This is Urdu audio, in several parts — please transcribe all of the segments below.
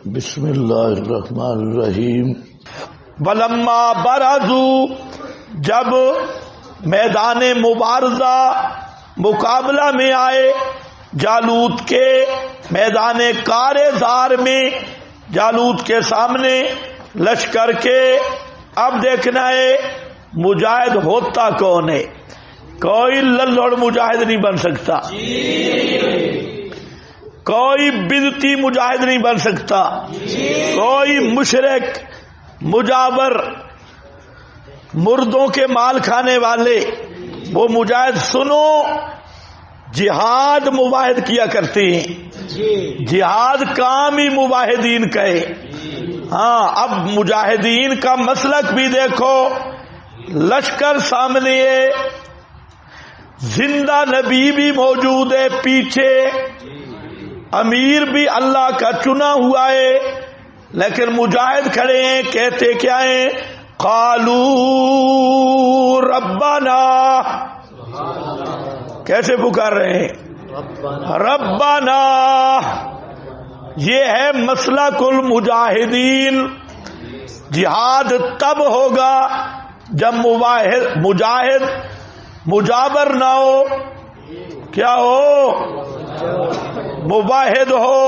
بسم اللہ الرحمن الرحیم۔ ولما برزوا، جب میدان مبارزہ مقابلہ میں آئے جالوت کے میدان کارزار میں، جالوت کے سامنے لشکر کے، اب دیکھنا ہے مجاہد ہوتا کون ہے۔ کوئی للڑ مجاہد نہیں بن سکتا، کوئی بدعتی مجاہد نہیں بن سکتا، کوئی مشرک مجاور مردوں کے مال کھانے والے وہ مجاہد۔ سنو، جہاد مواحد کیا کرتے ہیں، جہاد کام ہی مواحدین کا ہے۔ ہاں، اب مجاہدین کا مسلک بھی دیکھو، لشکر سامنے ہے، زندہ نبی بھی موجود ہے، پیچھے امیر بھی اللہ کا چنا ہوا ہے، لیکن مجاہد کھڑے ہیں، کہتے کیا ہیں؟ قالوا ربنا، کیسے پکار رہے ہیں؟ ربنا۔ یہ ہے مسلک المجاہدین۔ جہاد تب ہوگا جب مجاہد مجابر نہ ہو، کیا ہو؟ مواحد ہو۔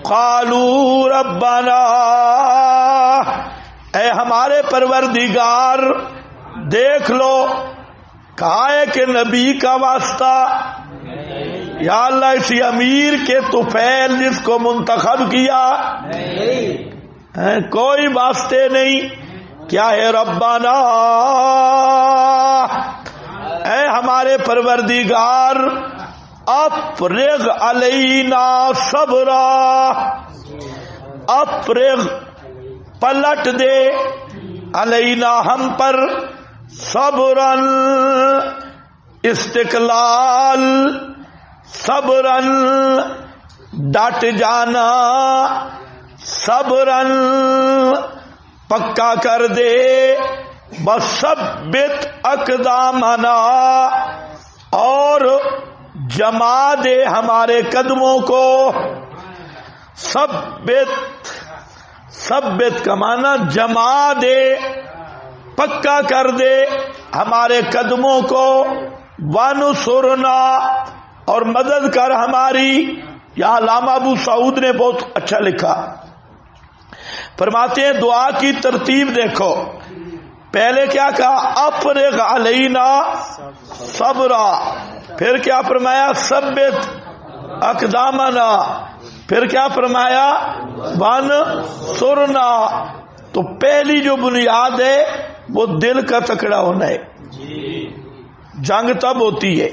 قالوا ربنا، اے ہمارے پروردگار، دیکھ لو، کہا ہے کہ نبی کا واسطہ، یا اللہ اسی امیر کے طفیل جس کو منتخب کیا کوئی واسطے نہیں، کیا ہے؟ ربنا، اے ہمارے پروردگار، افرغ علینا صبرا، افرغ پلٹ دے، علینا ہم پر، صبرن استقلال، صبرن ڈٹ جانا، صبرن پکا کر دے، بثبت اقدامنا، اور جما دے ہمارے قدموں کو۔ ثبت کا معنی جما دے، پکا کر دے ہمارے قدموں کو، وانصرنا، اور مدد کر ہماری۔ یہاں علامہ ابو سعود نے بہت اچھا لکھا، فرماتے ہیں دعا کی ترتیب دیکھو، پہلے کیا کہا؟ افرغ علینا صبرا، پھر کیا فرمایا؟ ثبت اقدامنا، پھر کیا فرمایا؟ وانصرنا۔ تو پہلی جو بنیاد ہے وہ دل کا تکڑا ہونا ہے۔ جنگ تب ہوتی ہے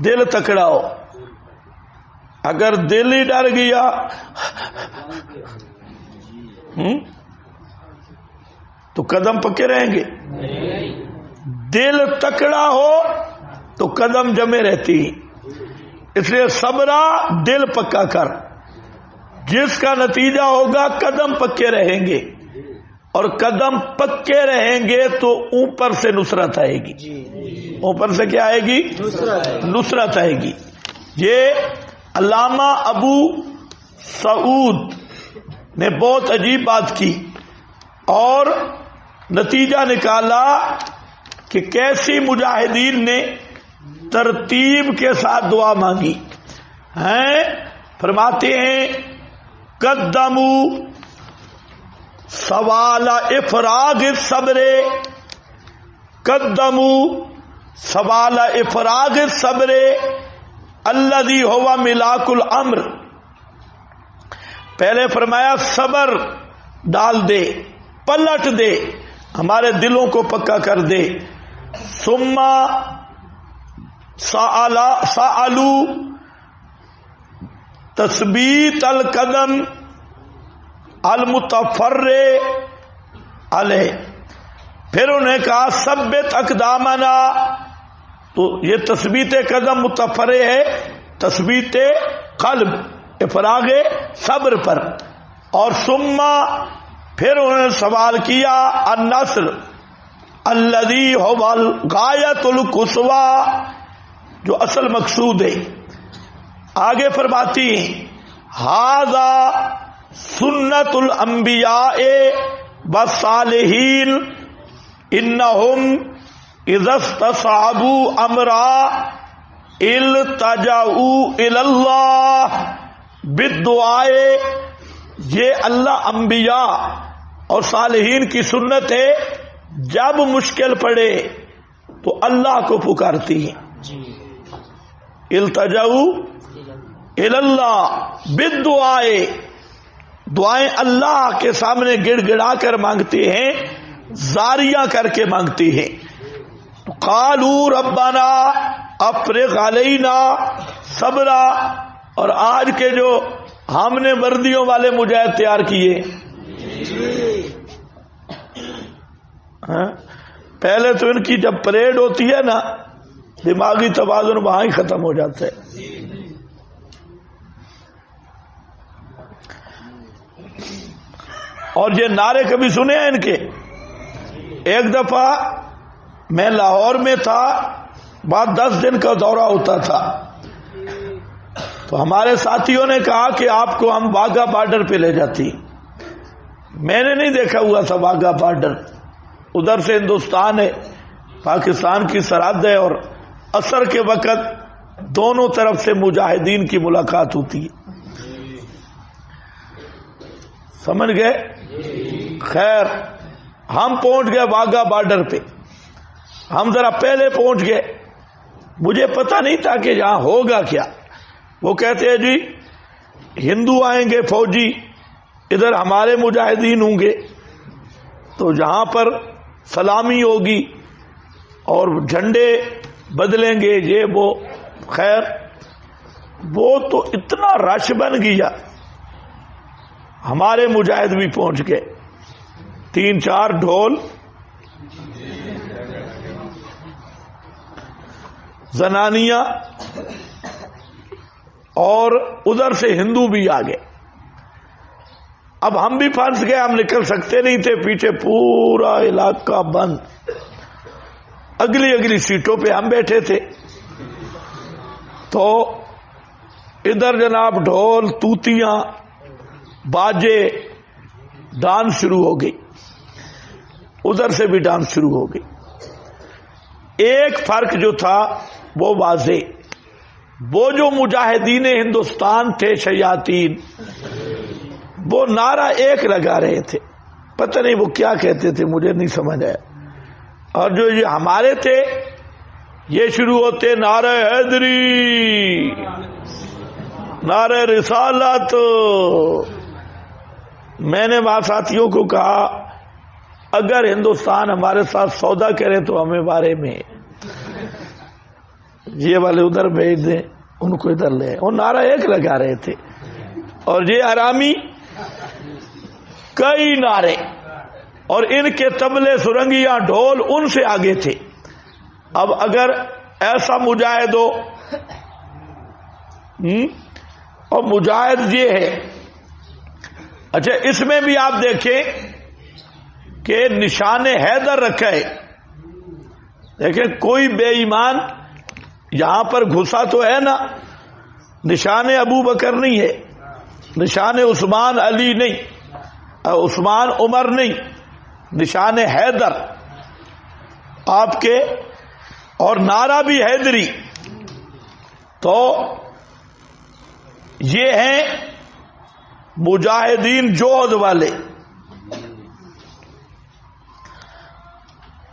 دل تکڑا ہو، اگر دل ہی ڈر گیا تو قدم پکے رہیں گے؟ دل تکڑا ہو تو قدم جمے رہتی، اس لیے صبرا، دل پکا کر، جس کا نتیجہ ہوگا قدم پکے رہیں گے، اور قدم پکے رہیں گے تو اوپر سے نصرت آئے گی۔ اوپر سے کیا آئے گی؟ نصرت آئے گی۔ یہ علامہ ابو سعود نے بہت عجیب بات کی اور نتیجہ نکالا کہ کیسی مجاہدین نے ترتیب کے ساتھ دعا مانگی ہیں۔ فرماتے ہیں قدموا سوال افراغ الصبر، قدموا سوال افراغ الصبر الذي هو ملاک الامر، پہلے فرمایا صبر ڈال دے، پلٹ دے، ہمارے دلوں کو پکا کر دے۔ ثم سألوا تثبیت القدم المتفرع علیہ، پھر انہیں کہا ثبت اقدامنا، تو یہ تثبیت قدم متفرع ہے تثبیت قلب، افراغ صبر پر۔ اور ثم پھر انہوں نے سوال کیا النصر الذی هو الغایۃ القصوی، جو اصل مقصود ہے۔ آگے فرماتی ہیں ھذا سنت الانبیاء والصالحین انہم اذا استصعبوا امرا التجؤوا الی اللہ بالدعاء. یہ اللہ انبیاء اور صالحین کی سنت ہے، جب مشکل پڑے تو اللہ کو پکارتی ہیں. التجؤوا الی اللہ بالدعاء، دعائیں اللہ کے سامنے گڑ گڑا کر مانگتے ہیں، زاریہ کر کے مانگتی ہیں. قالوا ربنا افرغ علینا صبرا. اور آج کے جو ہم نے وردیوں والے مجاہد تیار کیے، پہلے تو ان کی جب پریڈ ہوتی ہے نا، دماغی توازن وہاں ہی ختم ہو جاتا ہے. اور یہ نعرے کبھی سنے ہیں ان کے؟ ایک دفعہ میں لاہور میں تھا، بعد 10 دن کا دورہ ہوتا تھا، تو ہمارے ساتھیوں نے کہا کہ آپ کو ہم واگا بارڈر پہ لے جاتی. میں نے نہیں دیکھا ہوا تھا واگا بارڈر. ادھر سے ہندوستان ہے، پاکستان کی سرحد ہے، اور عصر کے وقت دونوں طرف سے مجاہدین کی ملاقات ہوتی ہے. سمجھ گئے؟ خیر، ہم پہنچ گئے واگا بارڈر پہ. ہم ذرا پہلے پہنچ گئے، مجھے پتہ نہیں تھا کہ یہاں ہوگا کیا. وہ کہتے ہیں جی ہندو آئیں گے فوجی، ادھر ہمارے مجاہدین ہوں گے، تو جہاں پر سلامی ہوگی اور جھنڈے بدلیں گے یہ وہ. خیر، وہ تو اتنا رش بن گیا، ہمارے مجاہد بھی پہنچ گئے. 3-4 ڈھول، زنانیاں، اور ادھر سے ہندو بھی آ گئے. اب ہم بھی پھنس گئے، ہم نکل سکتے نہیں تھے، پیچھے پورا علاقہ بند. اگلی سیٹوں پہ ہم بیٹھے تھے، تو ادھر جناب ڈھول، توتیاں، باجے، ڈانس شروع ہو گئی. ادھر سے بھی ڈانس شروع ہو گئی. ایک فرق جو تھا وہ واضح، وہ جو مجاہدین ہندوستان تھے شیاطین، وہ نعرہ ایک لگا رہے تھے، پتہ نہیں وہ کیا کہتے تھے، مجھے نہیں سمجھ آیا. اور جو یہ ہمارے تھے یہ شروع ہوتے نعرہ حیدری، نعرہ رسالت. میں نے وہاں ساتھیوں کو کہا اگر ہندوستان ہمارے ساتھ سودا کرے تو ہمیں بارے میں یہ والے ادھر بھیج دیں، ان کو ادھر لے. وہ نعرہ ایک لگا رہے تھے، اور یہ حرامی کئی نعرے، اور ان کے طبلے، سرنگیاں، ڈھول ان سے آگے تھے. اب اگر ایسا مجاہد ہو، اور مجاہد یہ ہے. اچھا، اس میں بھی آپ دیکھیں کہ نشان حیدر رکھا ہے. دیکھیں کوئی بے ایمان یہاں پر گھسا تو ہے نا، نشان ابو بکر نہیں ہے، نشان عثمان علی نہیں، عثمان عمر نہیں، نشان حیدر آپ کے، اور نعرہ بھی حیدری. تو یہ ہیں مجاہدین جوہد والے.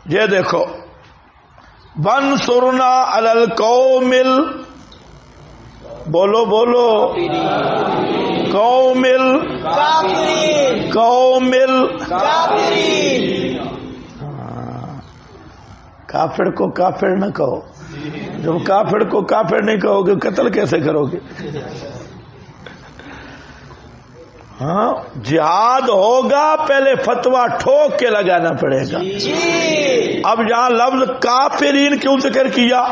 یہ دیکھو، وانصرنا علی القوم بولو قوم کافر کو کافر نہ کہو. جب کافر کو کافر نہیں کہو گے قتل کیسے کرو گے؟ ہاں، جہاد ہوگا پہلے فتویٰ ٹھوک کے لگانا پڑے گا. اب یہاں لفظ کافرین کیوں ذکر کیا؟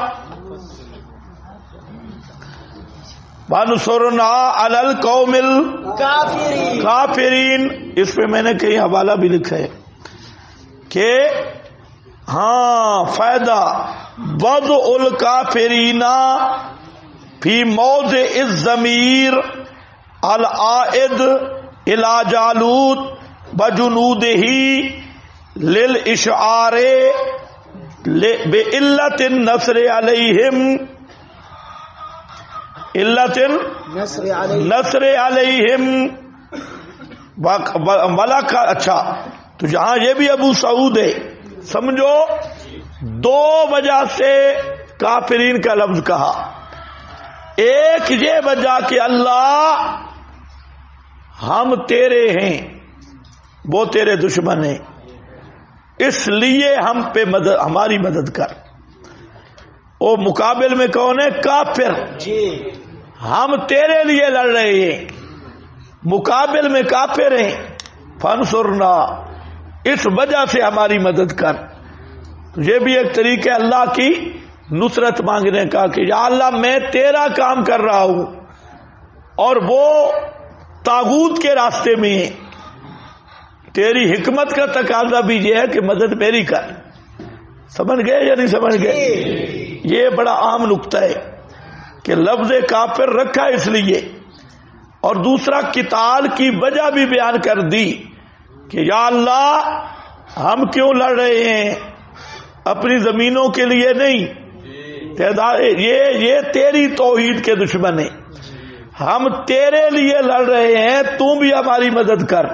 وانصرنا علی القوم الکافرین، اس پہ میں نے کہیں حوالہ بھی لکھا ہے کہ ہاں فائدہ وضع الکافرین فی موضع الضمیر العائد الی جالوت بجنودہ للاشعار بعلت النصر علیہم، علت نصر علیہم ملک. اچھا تو جہاں یہ بھی ابو سعود ہے، سمجھو دو وجہ سے کافرین کا لفظ کہا. ایک یہ وجہ کہ اللہ ہم تیرے ہیں، وہ تیرے دشمن ہیں، اس لیے ہم پہ ہماری مدد کر. وہ مقابل میں کون ہے؟ کافر. ہم تیرے لیے لڑ رہے ہیں، مقابل میں کافر ہیں. فانصرنا، اس وجہ سے ہماری مدد کر. یہ بھی ایک طریقہ اللہ کی نصرت مانگنے کا کہ یا اللہ میں تیرا کام کر رہا ہوں اور وہ طاغوت کے راستے میں ہے، تیری حکمت کا تقاضا بھی یہ ہے کہ مدد میری کر. سمجھ گئے یا نہیں سمجھ گئے؟ یہ بڑا عام نقطہ ہے کہ لفظ کافر رکھا اس لیے، اور دوسرا قتال کی وجہ بھی بیان کر دی کہ یا اللہ ہم کیوں لڑ رہے ہیں؟ اپنی زمینوں کے لیے نہیں، یہ تیری توحید کے دشمن ہیں، ہم تیرے لیے لڑ رہے ہیں، تو بھی ہماری مدد کر.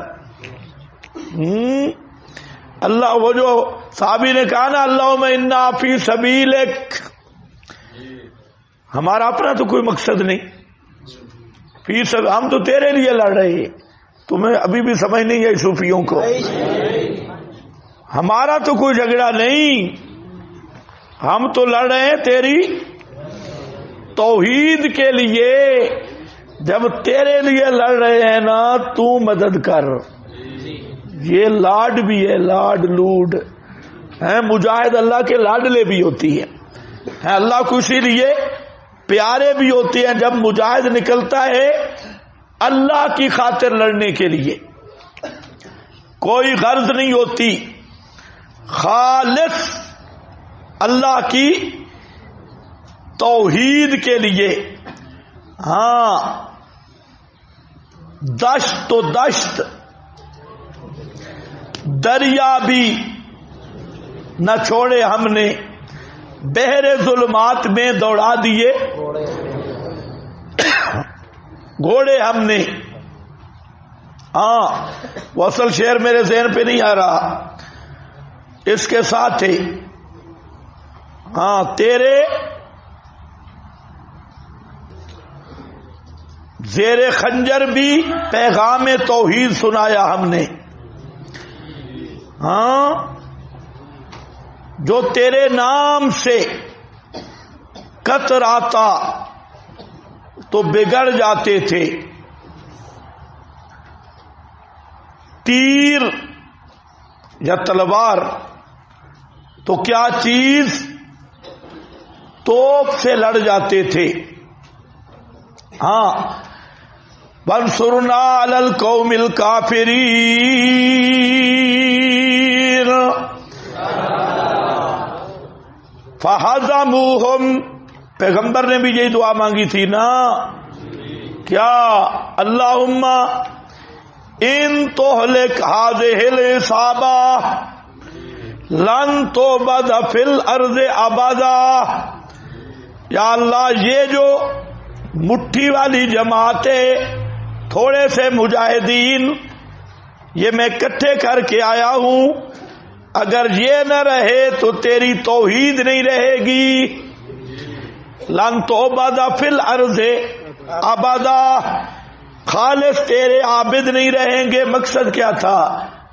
اللہ، وہ جو صحابی نے کہا نا اللہم انا فی سبیلک، ہمارا اپنا تو کوئی مقصد نہیں، ہم تو تیرے لیے لڑ رہے ہیں. تمہیں ابھی بھی سمجھ نہیں ہے صوفیوں کو، ہمارا تو کوئی جھگڑا نہیں، ہم تو لڑ رہے ہیں تیری توحید کے لیے. جب تیرے لیے لڑ رہے ہیں نا تو مدد کر. یہ لاڈ بھی ہے، لاڈ لوڈ ہے، مجاہد اللہ کے لاڈلے بھی ہوتی ہیں، اللہ کو اسی لیے پیارے بھی ہوتے ہیں. جب مجاہد نکلتا ہے اللہ کی خاطر لڑنے کے لیے، کوئی غرض نہیں ہوتی، خالص اللہ کی توحید کے لیے. ہاں دشت تو دشت، دریا بھی نہ چھوڑے ہم نے، بحر ظلمات میں دوڑا دیے گھوڑے ہم نے. ہاں وہ اصل شعر میرے ذہن پہ نہیں آ رہا، اس کے ساتھ ہے. ہاں تیرے زیر خنجر بھی پیغام توحید سنایا ہم نے. ہاں جو تیرے نام سے کتراتا تو بگڑ جاتے تھے، تیر یا تلوار تو کیا چیز توپ سے لڑ جاتے تھے. ہاں وانصرنا علی القوم الکافرین فہزموہم. پیغمبر نے بھی یہی دعا مانگی تھی نا، کیا اللہم ان تہلک ہذہ العصابہ لن تعبد فی الارض ابدا. یا اللہ یہ جو مٹھی والی جماعتیں، تھوڑے سے مجاہدین یہ میں اکٹھے کر کے آیا ہوں، اگر یہ نہ رہے تو تیری توحید نہیں رہے گی. لن تعبد فی الارض ابدا، خالص تیرے عابد نہیں رہیں گے. مقصد کیا تھا؟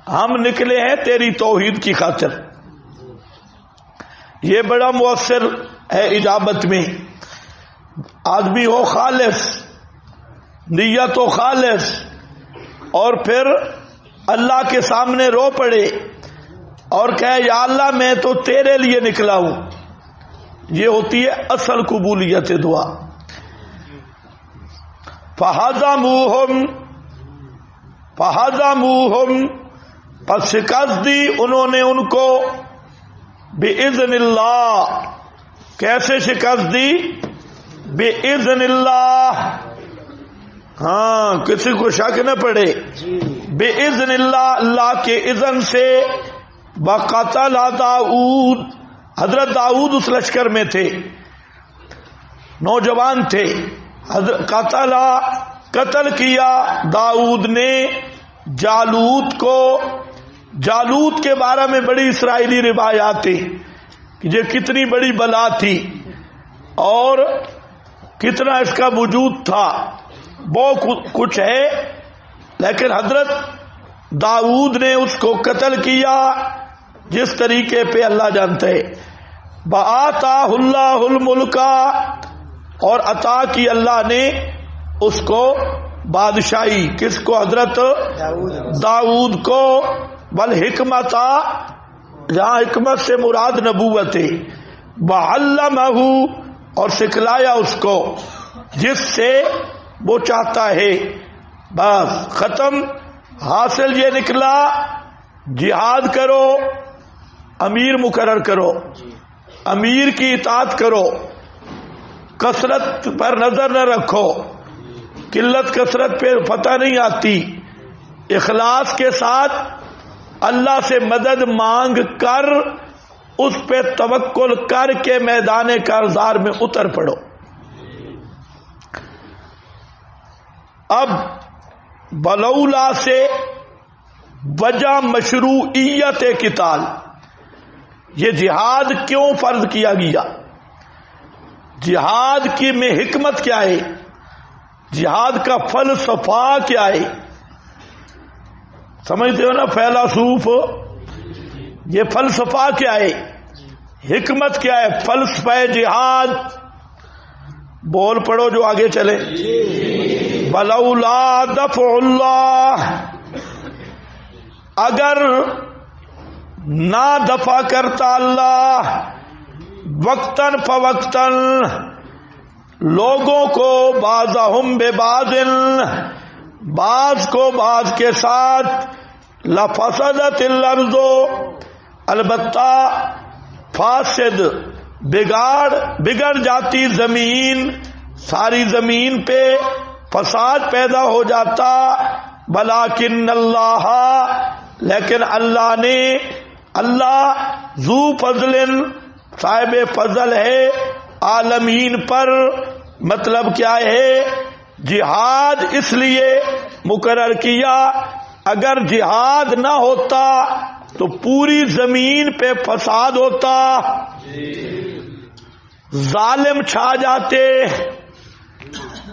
ہم نکلے ہیں تیری توحید کی خاطر. یہ بڑا مؤثر ہے اجابت میں. آدمی ہو خالص، نیت ہو خالص، اور پھر اللہ کے سامنے رو پڑے اور کہے یا اللہ میں تو تیرے لیے نکلا ہوں. یہ ہوتی ہے اصل قبولیت دعا. فہزموہم، پس شکست دی انہوں نے ان کو، بِإِذْنِ اللہ. کیسے شکست دی؟ بِإِذْنِ اللہ، ہاں کسی کو شک نہ پڑے. بِإِذْنِ اللہ، اللہ کے اذن سے. وَقَتَلَ داؤد، حضرت داؤد اس لشکر میں تھے، نوجوان تھے. قتل کیا داؤد نے جالوت کو. جالوت کے بارے میں بڑی اسرائیلی روایات تھی کہ یہ کتنی بڑی بلا تھی اور کتنا اس کا وجود تھا، بہت کچھ ہے. لیکن حضرت داؤد نے اس کو قتل کیا جس طریقے پہ اللہ جانتے. بَآتَاهُ اللَّهُ الْمُلْكَ، اور عطا کی اللہ نے اس کو بادشاہی. کس کو؟ حضرت داؤد کو. والحکمت، جہاں حکمت سے مراد نبوت ہے. وعلمہ، اور سکھلایا اس کو جس سے وہ چاہتا ہے. بس ختم. حاصل یہ نکلا جہاد کرو، امیر مقرر کرو، امیر کی اطاعت کرو، کثرت پر نظر نہ رکھو، قلت کثرت پہ پتہ نہیں آتی. اخلاص کے ساتھ اللہ سے مدد مانگ کر اس پہ توکل کر کے میدان کارزار میں اتر پڑو. اب بلولا سے وجہ مشروعیت قتال، یہ جہاد کیوں فرض کیا گیا؟ جہاد کی میں حکمت کیا ہے؟ جہاد کا فلسفہ کیا ہے؟ سمجھتے ہو نا فیلسوف؟ یہ فلسفہ کیا ہے؟ حکمت کیا ہے؟ فلسفہ جہاد. بول پڑو جو آگے چلے. ولولا دفع اللہ، اگر نہ دفع کرتا اللہ وقتاً فوقتاً لوگوں کو، بعضہم ببعض، بعض کو بعض کے ساتھ، لفسدت الارض، البتہ فاسد بگڑ جاتی زمین، ساری زمین پہ فساد پیدا ہو جاتا. ولیکن اللہ، لیکن اللہ نے، اللہ ذو فضل، صاحب فضل ہے عالمین پر. مطلب کیا ہے؟ جہاد اس لیے مقرر کیا، اگر جہاد نہ ہوتا تو پوری زمین پہ فساد ہوتا، ظالم چھا جاتے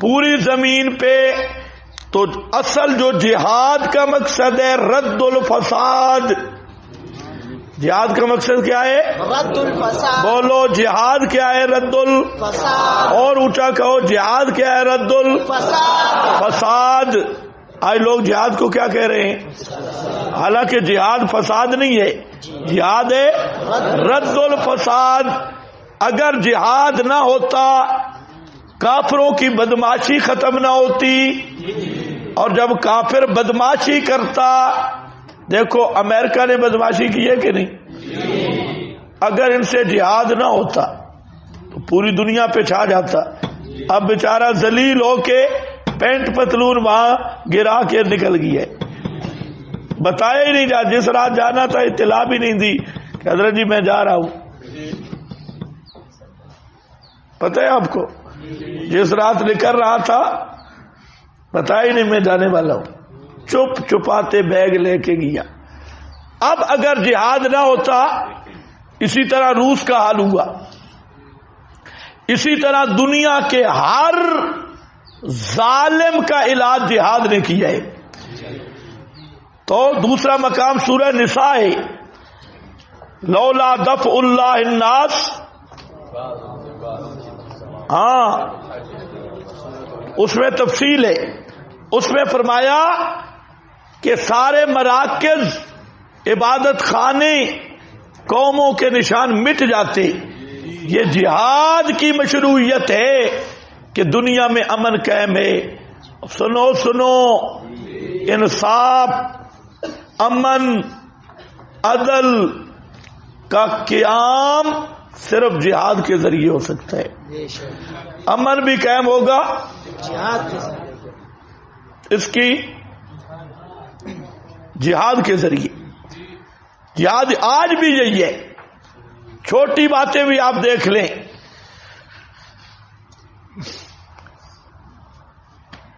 پوری زمین پہ. تو اصل جو جہاد کا مقصد ہے رد الفساد. جہاد کا مقصد کیا ہے؟ رد الفساد. بولو جہاد کیا ہے؟ رد فساد. اور اونچا کہو جہاد کیا ہے؟ رد الفساد. آج لوگ جہاد کو کیا کہہ رہے ہیں؟ حالانکہ جہاد فساد نہیں ہے، جہاد ہے رد الفساد. اگر جہاد نہ ہوتا کافروں کی بدماشی ختم نہ ہوتی، اور جب کافر بدماشی کرتا، دیکھو امریکہ نے بدماشی کی ہے کہ نہیں؟ اگر ان سے جہاد نہ ہوتا تو پوری دنیا پہ چھا جاتا. اب بیچارہ ذلیل ہو کے پینٹ پتلون وہاں گرا کے نکل گئی ہے، بتایا ہی نہیں جا. جس رات جانا تھا اطلاع بھی نہیں دی کہ حضرت جی میں جا رہا ہوں. پتہ ہے آپ کو؟ جس رات نکل رہا تھا بتایا ہی نہیں میں جانے والا ہوں، چپ چپاتے بیگ لے کے گیا. اب اگر جہاد نہ ہوتا، اسی طرح روس کا حال ہوا، اسی طرح دنیا کے ہر ظالم کا علاج جہاد نے کیا ہے. تو دوسرا مقام سورہ نساء ہے. لولا دفع اللہ الناس، ہاں اس میں تفصیل ہے. اس میں فرمایا کہ سارے مراکز، عبادت خانے، قوموں کے نشان مٹ جاتے. یہ جہاد کی مشروعیت ہے کہ دنیا میں امن قائم ہے. سنو سنو، انصاف، امن، عدل کا قیام صرف جہاد کے ذریعے ہو سکتا ہے. امن بھی قائم ہوگا، جہاد کے ساتھ. اس کی جہاد کے ذریعے. جہاد آج بھی یہی ہے. چھوٹی باتیں بھی آپ دیکھ لیں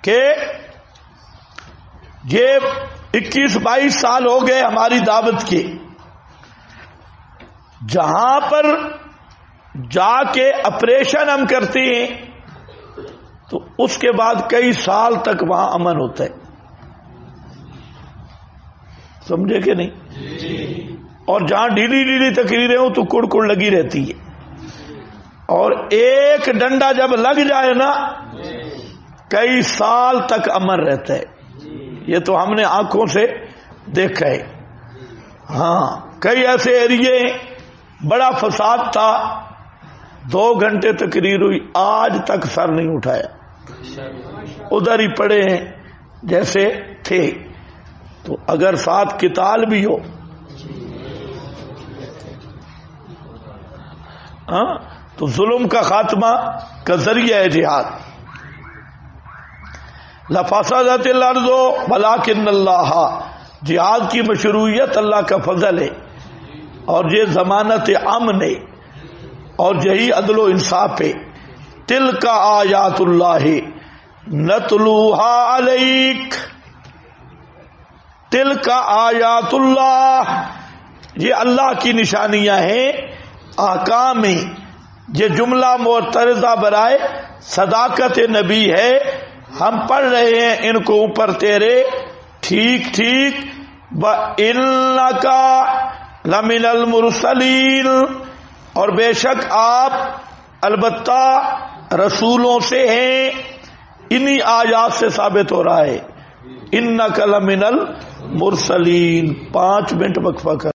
کہ یہ 21-22 سال ہو گئے ہماری دعوت کے. جہاں پر جا کے آپریشن ہم کرتے ہیں تو اس کے بعد کئی سال تک وہاں امن ہوتا ہے. سمجھے کہ نہیں؟ اور جہاں ڈیلی تقریریں ہوں تو کڑ لگی رہتی ہے. اور ایک ڈنڈا جب لگ جائے نا کئی سال تک امن رہتا ہے. یہ تو ہم نے آنکھوں سے دیکھا ہے. ہاں کئی ایسے ایریے بڑا فساد تھا, 2 گھنٹے تقریر ہوئی, آج تک سر نہیں اٹھایا, ادھر ہی پڑے ہیں جیسے تھے. تو اگر ساتھ قتال بھی ہو تو ظلم کا خاتمہ کا ذریعہ ہے جہاد. لفسدت الارض ولکن اللہ, جہاد کی مشروعیت اللہ کا فضل ہے اور یہ ضمانت امن ہے اور یہی عدل و انصاف ہے. تلک آیات اللہ نتلوها علیک, تلک آیات اللہ, یہ اللہ کی نشانیاں ہیں, احکام ہیں. یہ جملہ معترضہ برائے صداقت نبی ہے. ہم پڑھ رہے ہیں ان کو اوپر تیرے ٹھیک ٹھیک. وَإِنَّكَ لَمِنَ الْمُرْسَلِينَ, اور بے شک آپ البتہ رسولوں سے ہیں. انہی آیات سے ثابت ہو رہا ہے. اِنَّكَ لَمِنَ الْمُرْسَلِينَ. 5 منٹ وقفہ کر.